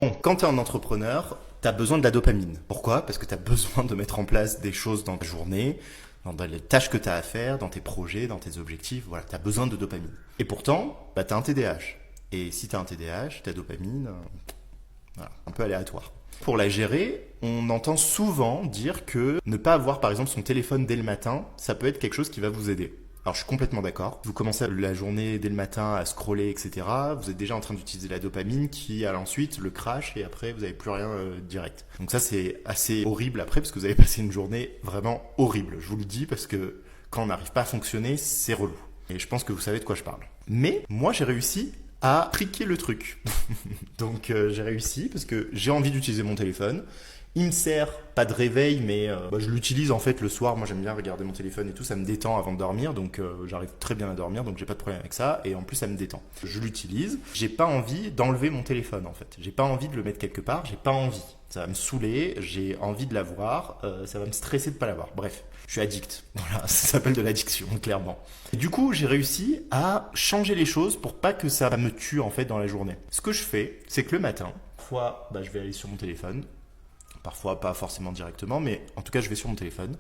Bon, quand tu es un entrepreneur, tu as besoin de la dopamine. Pourquoi? Parce que tu as besoin de mettre en place des choses dans ta journée, dans les tâches que tu as à faire, dans tes projets, dans tes objectifs. Voilà, tu as besoin de dopamine. Et pourtant, bah, tu as un TDAH. Et si tu as un TDAH, ta dopamine, voilà, un peu aléatoire. Pour la gérer, on entend souvent dire que ne pas avoir par exemple son téléphone dès le matin, ça peut être quelque chose qui va vous aider. Alors je suis complètement d'accord. Vous commencez la journée dès le matin à scroller, etc. Vous êtes déjà en train d'utiliser la dopamine qui a ensuite le crash et après vous n'avez plus rien direct. Donc ça c'est assez horrible après parce que vous avez passé une journée vraiment horrible. Je vous le dis parce que quand on n'arrive pas à fonctionner, c'est relou. Et je pense que vous savez de quoi je parle. Mais moi j'ai réussi à triquer le truc. Donc j'ai réussi parce que j'ai envie d'utiliser mon téléphone. Il me sert pas de réveil, mais je l'utilise en fait le soir. Moi j'aime bien regarder mon téléphone et tout, ça me détend avant de dormir, donc j'arrive très bien à dormir, donc j'ai pas de problème avec ça. Et en plus ça me détend. Je l'utilise. J'ai pas envie d'enlever mon téléphone en fait. J'ai pas envie de le mettre quelque part. J'ai pas envie. Ça va me saouler. J'ai envie de l'avoir. Ça va me stresser de pas l'avoir. Bref, je suis addict. Voilà, ça s'appelle de l'addiction clairement. Et du coup j'ai réussi à changer les choses pour pas que ça me tue en fait dans la journée. Ce que je fais, c'est que le matin, parfois je vais aller sur mon téléphone. Parfois pas forcément directement, mais en tout cas je vais sur mon téléphone,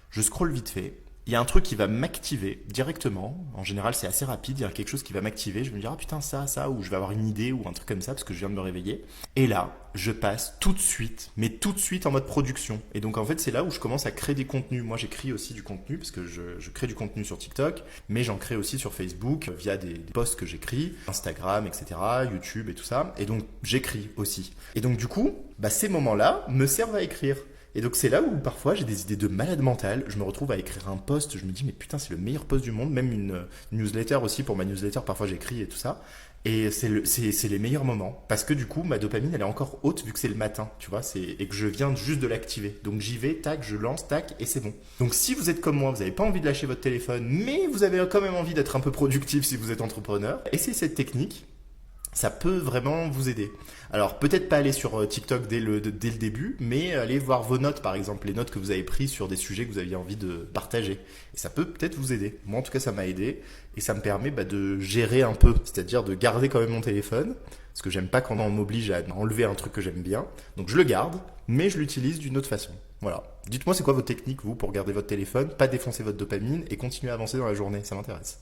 je scrolle vite fait, il y a un truc qui va m'activer directement, en général c'est assez rapide, il y a quelque chose qui va m'activer, je vais me dire ah putain ça, ou je vais avoir une idée ou un truc comme ça parce que je viens de me réveiller, et là je passe tout de suite, mais tout de suite en mode production, et donc en fait c'est là où je commence à créer des contenus. Moi j'écris aussi du contenu parce que je crée du contenu sur TikTok, mais j'en crée aussi sur Facebook via des posts que j'écris, Instagram, etc., YouTube et tout ça, et donc j'écris aussi. Et donc du coup, ces moments-là me servent à écrire. Et donc c'est là où parfois j'ai des idées de malade mental, je me retrouve à écrire un post, je me dis mais putain c'est le meilleur post du monde, même une newsletter aussi, pour ma newsletter parfois j'écris et tout ça, et c'est les meilleurs moments, parce que du coup ma dopamine elle est encore haute vu que c'est le matin, tu vois, et que je viens juste de l'activer, donc j'y vais, tac, je lance, tac, et c'est bon. Donc si vous êtes comme moi, vous n'avez pas envie de lâcher votre téléphone, mais vous avez quand même envie d'être un peu productif si vous êtes entrepreneur, essayez cette technique. Ça peut vraiment vous aider. Alors peut-être pas aller sur TikTok dès le début, mais aller voir vos notes par exemple, les notes que vous avez prises sur des sujets que vous aviez envie de partager. Et ça peut peut-être vous aider. Moi en tout cas ça m'a aidé et ça me permet de gérer un peu, c'est-à-dire de garder quand même mon téléphone, parce que j'aime pas quand on m'oblige à enlever un truc que j'aime bien. Donc je le garde, mais je l'utilise d'une autre façon. Voilà. Dites-moi c'est quoi votre technique vous pour garder votre téléphone, pas défoncer votre dopamine et continuer à avancer dans la journée, ça m'intéresse.